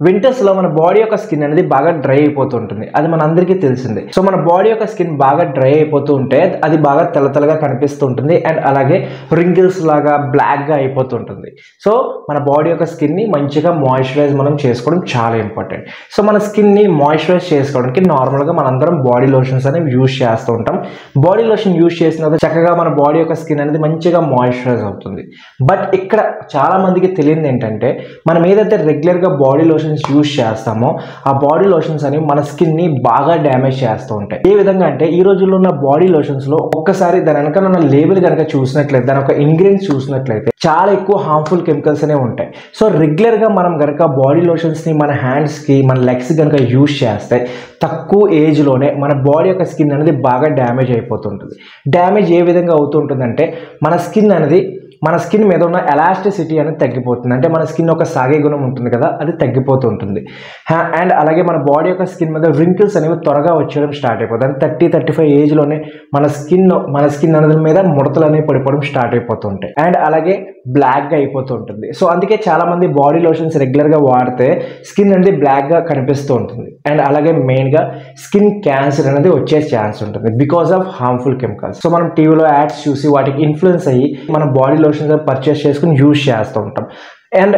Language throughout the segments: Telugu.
వింటర్స్ లో మన బాడీ యొక్క స్కిన్ అనేది బాగా డ్రై అయిపోతూ ఉంటుంది. అది మనందరికీ తెలిసిందే. సో మన బాడీ యొక్క స్కిన్ బాగా డ్రై అయిపోతూ ఉంటే అది బాగా తెల్లగా కనిపిస్తూ ఉంటుంది అండ్ అలాగే రింకిల్స్ లాగా బ్లాక్ గా అయిపోతూ ఉంటుంది. సో మన బాడీ యొక్క స్కిన్ ని మంచిగా మాయిశ్చరైజ్ మనం చేసుకోవడం చాలా ఇంపార్టెంట్. సో మన స్కిన్ ని మాయిశ్చరైజ్ చేసుకోవడానికి నార్మల్ గా మనందరం బాడీ లోషన్స్ అనేవి యూజ్ చేస్తూ ఉంటాం. బాడీ లోషన్ యూజ్ చేసిన తర్వాత చక్కగా మన బాడీ యొక్క స్కిన్ అనేది మంచిగా మాయిశ్చరైజ్ అవుతుంది. బట్ ఇక్కడ చాలా మందికి తెలియదు ఏంటంటే మనం ఏదైతే రెగ్యులర్ గా బాడీ లోషన్ యూజ్ చేస్తామో ఆ బాడీ లోషన్స్ అనేవి మన స్కిన్ ని బాగా డ్యామేజ్ చేస్తూ ఉంటాయి. ఏ విధంగా అంటే ఈ రోజుల్లో ఉన్న బాడీ లోషన్స్ లో ఒక్కసారి దాని వెనకాల ఉన్న లేబుల్ కనుక చూసినట్లయితే దాని ఒక ఇంగ్రీడియంట్స్ చూసినట్లయితే చాలా ఎక్కువ హార్మ్ఫుల్ కెమికల్స్ అనేవి ఉంటాయి. సో రెగ్యులర్ గా మనం కనుక బాడీ లోషన్స్ ని మన హ్యాండ్స్ కి మన లెగ్స్ కనుక యూజ్ చేస్తే తక్కువ ఏజ్ లోనే మన బాడీ యొక్క స్కిన్ అనేది బాగా డ్యామేజ్ అయిపోతుంటుంది. డ్యామేజ్ ఏ విధంగా అవుతుంటుందంటే మన స్కిన్ మీద ఉన్న ఎలాస్టిసిటీ అనేది తగ్గిపోతుంది. అంటే మన స్కిన్ ఒక సాగే గుణం ఉంటుంది కదా, అది తగ్గిపోతూ ఉంటుంది. అండ్ అలాగే మన బాడీ యొక్క స్కిన్ మీద రింకిల్స్ అనేవి త్వరగా వచ్చేయడం స్టార్ట్ అయిపోతుంది. అంటే 30-35 ఏజ్లోనే మన స్కిన్ అనేది మీద ముడతలు అనేవి పడిపోవడం స్టార్ట్ అయిపోతూ ఉంటాయి. అండ్ అలాగే బ్లాక్గా అయిపోతూ ఉంటుంది. సో అందుకే చాలా మంది బాడీ లోషన్స్ రెగ్యులర్గా వాడితే స్కిన్ అనేది బ్లాక్గా కనిపిస్తూ ఉంటుంది. అండ్ అలాగే మెయిన్గా స్కిన్ క్యాన్సర్ అనేది వచ్చే ఛాన్స్ ఉంటుంది because of harmful chemicals. So మనం టీవీలో యాడ్స్ చూసి వాటికి ఇన్ఫ్లుయెన్స్ అయ్యి మన బాడీ లోషన్స్ పర్చేస్ చేసుకుని యూజ్ చేస్తూ ఉంటాం. అండ్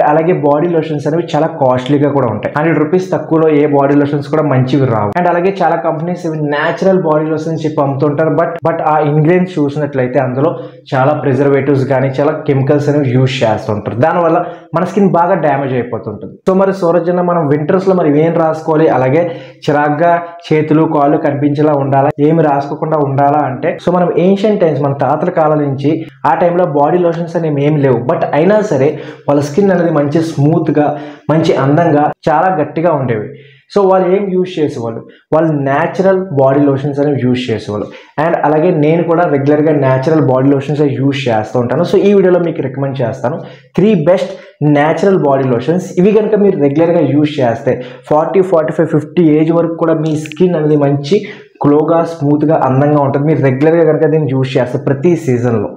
అలాగే బాడీ లోషన్స్ అనేవి చాలా కాస్ట్లీగా కూడా ఉంటాయి. 100 రూపీస్ తక్కువలో ఏ బాడీ లోషన్స్ కూడా మంచివి రావు. అండ్ అలాగే చాలా కంపెనీస్ ఇవి న్యాచురల్ బాడీ లోషన్స్ చెప్పి అమ్ముతుంటారు. బట్ ఆ ఇంగ్రీడియంట్స్ చూసినట్లయితే అందులో చాలా ప్రిజర్వేటివ్స్ కానీ చాలా కెమికల్స్ అనేవి యూజ్ చేస్తుంటారు. దానివల్ల మన స్కిన్ బాగా డ్యామేజ్ అయిపోతుంటుంది. సో మరి సూరజ్జన్న మనం వింటర్స్ లో మరి ఏం రాసుకోవాలి, అలాగే చిరాగ్గా చేతులు కాళ్ళు కనిపించేలా ఉండాలా, ఏమి రాసుకోకుండా ఉండాలా అంటే సో మనం ఏన్షియంట్ టైమ్స్ మన తాతల కాలం నుంచి ఆ టైంలో బాడీ లోషన్స్ అనేవి ఏమి లేవు. బట్ అయినా సరే వాళ్ళ స్కిన్ అనేది మంచి స్మూత్గా మంచి అందంగా చాలా గట్టిగా ఉండేవి. సో వాళ్ళు ఏం యూజ్ చేసేవాళ్ళు, వాళ్ళు న్యాచురల్ బాడీ లోషన్స్ అనేవి యూజ్ చేసేవాళ్ళు. అండ్ అలాగే నేను కూడా రెగ్యులర్గా న్యాచురల్ బాడీ లోషన్స్ యూజ్ చేస్తూ ఉంటాను. సో ఈ వీడియోలో మీకు రికమెండ్ చేస్తాను 3 బెస్ట్ న్యాచురల్ బాడీ లోషన్స్. ఇవి కనుక మీరు రెగ్యులర్గా యూజ్ చేస్తే 40, 45, 50 ఏజ్ వరకు కూడా మీ స్కిన్ అనేది మంచి గ్లోగా స్మూత్గా అందంగా ఉంటుంది. మీరు రెగ్యులర్గా కనుక దీన్ని యూజ్ చేస్తారు ప్రతి సీజన్లో.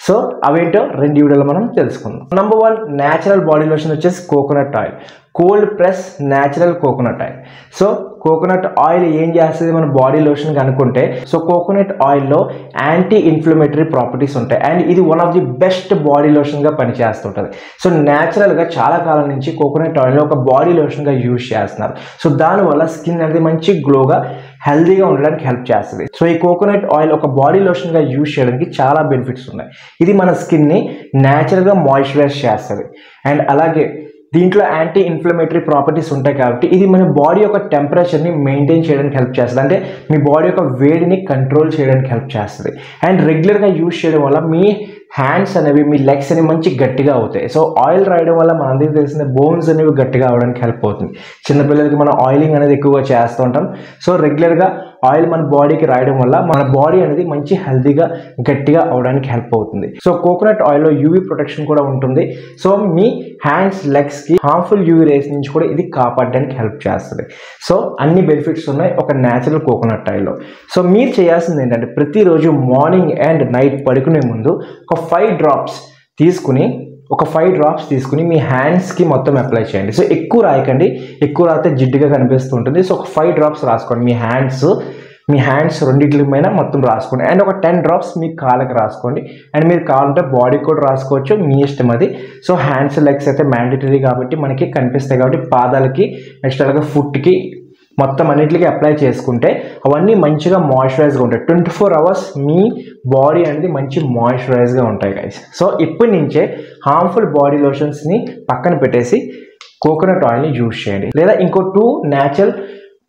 సో అవేంటో 2 వీడియోలో మనం తెలుసుకుందాం. నెంబర్ 1 న్యాచురల్ బాడీ లోషన్ వచ్చేసి coconut oil, cold press natural coconut oil. So coconut oil ఏం చేస్తుంది మన బాడీ లోషన్ అనుకుంటే సో కోకోనట్ ఆయిల్లో యాంటీ ఇన్ఫ్లమేటరీ ప్రాపర్టీస్ ఉంటాయి. అండ్ ఇది one of the best body లోషన్గా పనిచేస్తుంటుంది. సో న్యాచురల్గా చాలా కాలం నుంచి కోకోనట్ ఆయిల్ని ఒక బాడీ లోషన్గా యూజ్ చేస్తున్నారు. సో దానివల్ల స్కిన్ అనేది మంచి గ్లోగా హెల్దీగా ఉండడానికి హెల్ప్ చేస్తుంది. సో ఈ కోకోనట్ ఆయిల్ ఒక బాడీ లోషన్గా యూజ్ చేయడానికి చాలా బెనిఫిట్స్ ఉన్నాయి. ఇది మన స్కిన్ని న్యాచురల్గా మాయిశ్చరైజ్ చేస్తుంది. అండ్ అలాగే దీంట్లో యాంటీ ఇన్ఫ్లమేటరీ ప్రాపర్టీస్ ఉంటాయి కాబట్టి ఇది మన బాడీ యొక్క టెంపరేచర్ని మెయింటైన్ చేయడానికి హెల్ప్ చేస్తుంది. అంటే మీ బాడీ యొక్క వేడిని కంట్రోల్ చేయడానికి హెల్ప్ చేస్తుంది. అండ్ రెగ్యులర్గా యూజ్ చేయడం వల్ల మీ హ్యాండ్స్ అనేవి మీ లెగ్స్ అనేవి మంచి గట్టిగా అవుతాయి. సో ఆయిల్ రాయడం వల్ల మనందరికీ తెలిసిన బోన్స్ అనేవి గట్టిగా అవడానికి హెల్ప్ అవుతుంది. చిన్నపిల్లలకి మనం ఆయిలింగ్ అనేది ఎక్కువగా చేస్తూ ఉంటాం. సో రెగ్యులర్గా ఆయిల్ మన బాడీకి రాయడం వల్ల మన బాడీ అనేది మంచి హెల్తీగా గట్టిగా అవడానికి హెల్ప్ అవుతుంది. సో కోకోనట్ ఆయిల్లో యూవీ ప్రొటెక్షన్ కూడా ఉంటుంది. సో మీ హ్యాండ్స్ లెగ్స్కి హార్మ్ఫుల్ యూవీ రేస్ నుంచి కూడా ఇది కాపాడడానికి హెల్ప్ చేస్తుంది. సో అన్ని బెనిఫిట్స్ ఉన్నాయి ఒక న్యాచురల్ కోకోనట్ ఆయిల్లో. సో మీరు చేయాల్సింది ఏంటంటే ప్రతిరోజు మార్నింగ్ అండ్ నైట్ పడుకునే ముందు ఒక 5 డ్రాప్స్ తీసుకుని మీ హ్యాండ్స్కి మొత్తం అప్లై చేయండి. సో ఎక్కువ రాయకండి, ఎక్కువ రాస్తే జిడ్డుగా కనిపిస్తూ ఉంటుంది. సో ఒక 5 డ్రాప్స్ రాసుకోండి. మీ హ్యాండ్స్ రెండింటి పైన మొత్తం రాసుకోండి. అండ్ ఒక 10 డ్రాప్స్ మీ కాళ్ళకి రాసుకోండి. అండ్ మీరు కావాలంటే బాడీ కూడా రాసుకోవచ్చు, మీ ఇష్టం అది. సో హ్యాండ్స్ లెగ్స్ అయితే మ్యాండేటరీ కాబట్టి మనకి కనిపిస్తాయి కాబట్టి పాదాలకి నెక్స్ట్ అలాగే ఫుట్కి మొత్తం అన్నింటికి అప్లై చేసుకుంటే అవన్నీ మంచిగా మాయిశ్చరైజ్గా ఉంటాయి. 24 అవర్స్ మీ బాడీ అనేది మంచి మాయిశ్చరైజ్గా ఉంటాయి గైస్. సో ఇప్పటి నుంచే హార్మ్ఫుల్ బాడీ లోషన్స్ని పక్కన పెట్టేసి కోకోనట్ ఆయిల్ని యూజ్ చేయండి. లేదా ఇంకో 2 న్యాచురల్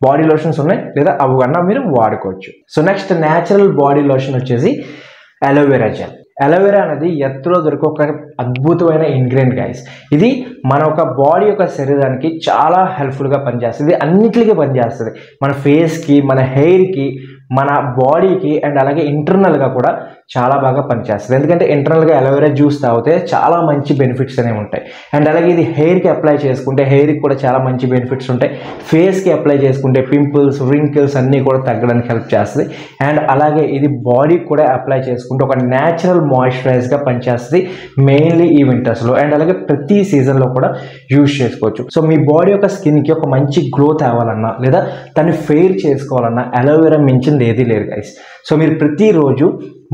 బాడీ లోషన్స్ ఉన్నాయి, లేదా అవి కన్నా మీరు వాడుకోవచ్చు. So next natural body lotion వచ్చేసి అలోవెరా జెల్. అలోవెరా అనేది ఎత్తులో దొరికే ఒక అద్భుతమైన ఇంగ్రీడియంట్ గైస్. ఇది మన ఒక బాడీ యొక్క శరీరానికి చాలా హెల్ప్ఫుల్గా పనిచేస్తుంది. అన్నిటికీ పనిచేస్తుంది. మన ఫేస్కి, మన హెయిర్కి, మన బాడీకి అండ్ అలాగే ఇంటర్నల్గా కూడా చాలా బాగా పనిచేస్తుంది. ఎందుకంటే ఇంటర్నల్గా అలోవెరా జ్యూస్ తాగితే చాలా మంచి బెనిఫిట్స్ అనేవి ఉంటాయి. అండ్ అలాగే ఇది హెయిర్కి అప్లై చేసుకుంటే హెయిర్కి కూడా చాలా మంచి బెనిఫిట్స్ ఉంటాయి. ఫేస్కి అప్లై చేసుకుంటే పింపుల్స్, రింకిల్స్ అన్నీ కూడా తగ్గడానికి హెల్ప్ చేస్తుంది. అండ్ అలాగే ఇది బాడీకి కూడా అప్లై చేసుకుంటే ఒక న్యాచురల్ మాయిశ్చరైజ్గా పనిచేస్తుంది, మెయిన్లీ ఈ వింటర్స్లో. అండ్ అలాగే ప్రతి సీజన్లో కూడా యూజ్ చేసుకోవచ్చు. సో మీ బాడీ యొక్క స్కిన్కి ఒక మంచి గ్లో తేవాలన్నా లేదా దాన్ని ఫెయిర్ చేసుకోవాలన్నా అలోవెరా మించింది ఏదీ లేదు గైస్. సో మీరు ప్రతిరోజు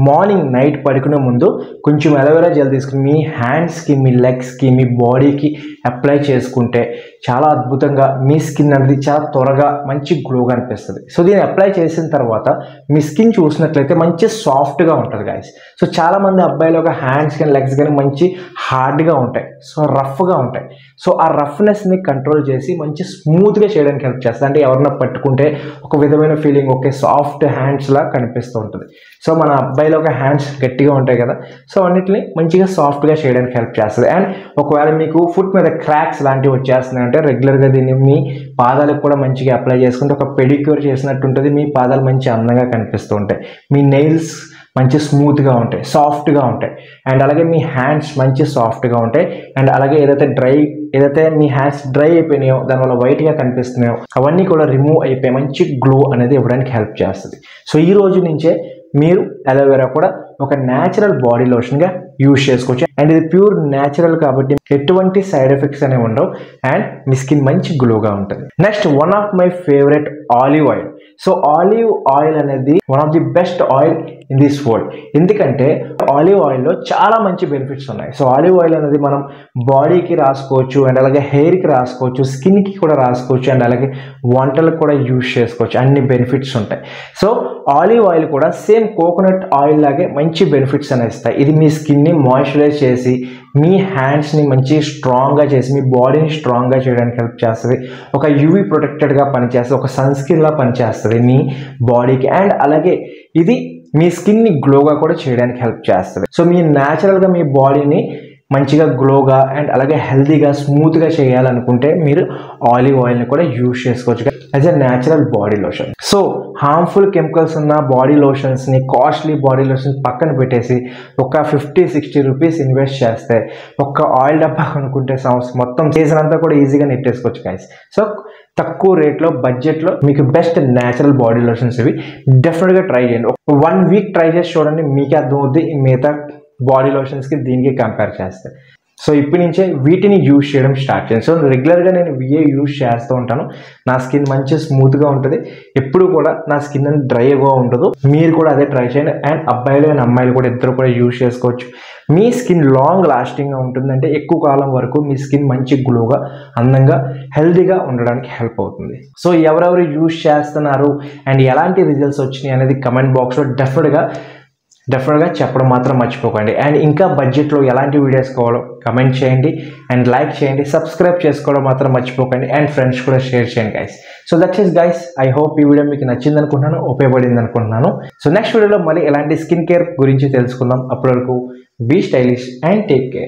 మార్నింగ్ నైట్ పడుకునే ముందు కొంచెం అలోవెరా జెల్ తీసుకుని మీ హ్యాండ్స్కి, మీ లెగ్స్కి, మీ బాడీకి అప్లై చేసుకుంటే చాలా అద్భుతంగా మీ స్కిన్ అనేది చాలా త్వరగా మంచి గ్లోగా అనిపిస్తుంది. సో దీన్ని అప్లై చేసిన తర్వాత మీ స్కిన్ చూసినట్లయితే మంచి సాఫ్ట్గా ఉంటుంది గైస్. సో చాలామంది అబ్బాయిలు ఒక హ్యాండ్స్ కానీ లెగ్స్ కానీ మంచి హార్డ్గా ఉంటాయి, సో రఫ్గా ఉంటాయి. సో ఆ రఫ్నెస్ని కంట్రోల్ చేసి మంచి స్మూత్గా చేయడానికి హెల్ప్ చేస్తుంది. అంటే ఎవరన్నా పట్టుకుంటే ఒక విధమైన ఫీలింగ్, ఓకే సాఫ్ట్ హ్యాండ్స్లా కనిపిస్తూ ఉంటుంది. సో మన అబ్బాయిలో ఒక హ్యాండ్స్ గట్టిగా ఉంటాయి కదా, సో అన్నిటిని మంచిగా సాఫ్ట్గా చేయడానికి హెల్ప్ చేస్తుంది. అండ్ ఒకవేళ మీకు ఫుట్ మీద క్రాక్స్ లాంటివి వచ్చేస్తున్నాయంటే రెగ్యులర్గా దీన్ని మీ పాదాలకు కూడా మంచిగా అప్లై చేసుకుంటే ఒక పెడిక్యూర్ చేసినట్టు ఉంటుంది. మీ పాదాలు మంచి అందంగా కనిపిస్తూ ఉంటాయి, మీ నెయిల్స్ మంచి స్మూత్గా ఉంటాయి, సాఫ్ట్గా ఉంటాయి. అండ్ అలాగే మీ హ్యాండ్స్ మంచి సాఫ్ట్గా ఉంటాయి. అండ్ అలాగే ఏదైతే మీ హ్యాండ్స్ డ్రై అయిపోయినాయో, దానివల్ల వైట్గా కనిపిస్తున్నాయో అవన్నీ కూడా రిమూవ్ అయిపోయి మంచి గ్లో అనేది ఇవ్వడానికి హెల్ప్ చేస్తుంది. సో ఈ రోజు నుంచే మీరు అలోవెరా కూడా ఒక న్యాచురల్ బాడీ లోషన్గా యూజ్ చేసుకోవచ్చు. అండ్ ఇది ప్యూర్ న్యాచురల్ కాబట్టి ఎటువంటి సైడ్ ఎఫెక్ట్స్ అనేవి ఉండవు అండ్ మీ స్కిన్ మంచి గ్లోగా ఉంటుంది. Next one of my favourite olive oil. So olive oil అనేది one of the best oil in this world. ఎందుకంటే ఆలివ్ ఆయిల్లో చాలా మంచి బెనిఫిట్స్ ఉన్నాయి. సో ఆలివ్ ఆయిల్ అనేది మనం బాడీకి రాసుకోవచ్చు, అండ్ అలాగే హెయిర్కి రాసుకోవచ్చు, స్కిన్కి కూడా రాసుకోవచ్చు, అండ్ అలాగే వంటలకు కూడా యూజ్ చేసుకోవచ్చు. అన్ని బెనిఫిట్స్ ఉంటాయి. సో ఆలివ్ ఆయిల్ కూడా సేమ్ కోకోనట్ ఆయిల్ లాగే మంచి బెనిఫిట్స్ అనేవి ఇస్తాయి. ఇది మీ స్కిన్ని మాయిశ్చరైజ్ చేసి మీ హ్యాండ్స్ని మంచి స్ట్రాంగ్గా చేసి మీ బాడీని స్ట్రాంగ్గా చేయడానికి హెల్ప్ చేస్తుంది. ఒక యూవీ ప్రొటెక్టెడ్గా పనిచేస్తుంది, ఒక సన్ స్క్రీన్లా పనిచేస్తుంది మీ బాడీకి. అండ్ అలాగే ఇది మీ స్కిన్ని గ్లోగా కూడా చేయడానికి హెల్ప్ చేస్తుంది. సో మీ న్యాచురల్గా మీ బాడీని మంచిగా గ్లోగా అండ్ అలాగే హెల్తీగా స్మూత్గా చేయాలనుకుంటే మీరు ఆలివ్ ఆయిల్ని కూడా యూజ్ చేసుకోవచ్చు as a natural body lotion. So harmful chemicals ఉన్న బాడీ లోషన్స్ని, కాస్ట్లీ బాడీ లోషన్స్ పక్కన పెట్టేసి ఒక 50-60 రూపీస్ ఇన్వెస్ట్ చేస్తే ఒక్క ఆయిల్ డబ్బా కొనుక్కుంటే మొత్తం సీజన్ అంతా కూడా ఈజీగా నెట్టేసుకోవచ్చు గైస్. సో తక్కువ రేట్లో, బడ్జెట్లో మీకు బెస్ట్ న్యాచురల్ బాడీ లోషన్స్ ఇవి. డెఫినెట్గా ట్రై చేయండి. 1 వీక్ ట్రై చేసి చూడండి, మీకే అర్థమవుద్ది మిగతా బాడీ లోషన్స్కి దీనికి కంపేర్ చేస్తే. సో ఇప్పటి నుంచే వీటిని యూజ్ చేయడం స్టార్ట్ చేయండి. సో రెగ్యులర్గా నేను విఏ యూజ్ చేస్తూ ఉంటాను. నా స్కిన్ మంచి స్మూత్గా ఉంటుంది, ఎప్పుడు కూడా నా స్కిన్ అనేది డ్రైగా ఉండదు. మీరు కూడా అదే ట్రై చేయండి. అండ్ అబ్బాయిలు అండ్ అమ్మాయిలు కూడా ఇద్దరు కూడా యూజ్ చేసుకోవచ్చు. మీ స్కిన్ లాంగ్ లాస్టింగ్గా ఉంటుందంటే ఎక్కువ కాలం వరకు మీ స్కిన్ మంచి గ్లోగా, అందంగా, హెల్తీగా ఉండడానికి హెల్ప్ అవుతుంది. సో ఎవరెవరు యూజ్ చేస్తున్నారు అండ్ ఎలాంటి రిజల్ట్స్ వచ్చినాయి అనేది కమెంట్ బాక్స్లో డెఫినెట్గా చెప్పడం మాత్రం మర్చిపోకండి. అండ్ ఇంకా బడ్జెట్లో ఎలాంటి వీడియోస్ కావాలో కమెంట్ చేయండి అండ్ లైక్ చేయండి. సబ్స్క్రైబ్ చేసుకోవడం మాత్రం మర్చిపోకండి అండ్ ఫ్రెండ్స్ కూడా షేర్ చేయండి guys. So that's it guys. I hope ఈ వీడియో మీకు నచ్చింది అనుకుంటున్నాను, ఉపయోగపడింది అనుకుంటున్నాను. సో నెక్స్ట్ వీడియోలో మళ్ళీ ఎలాంటి స్కిన్ కేర్ గురించి తెలుసుకుందాం. అప్పటి వరకు be stylish and take care.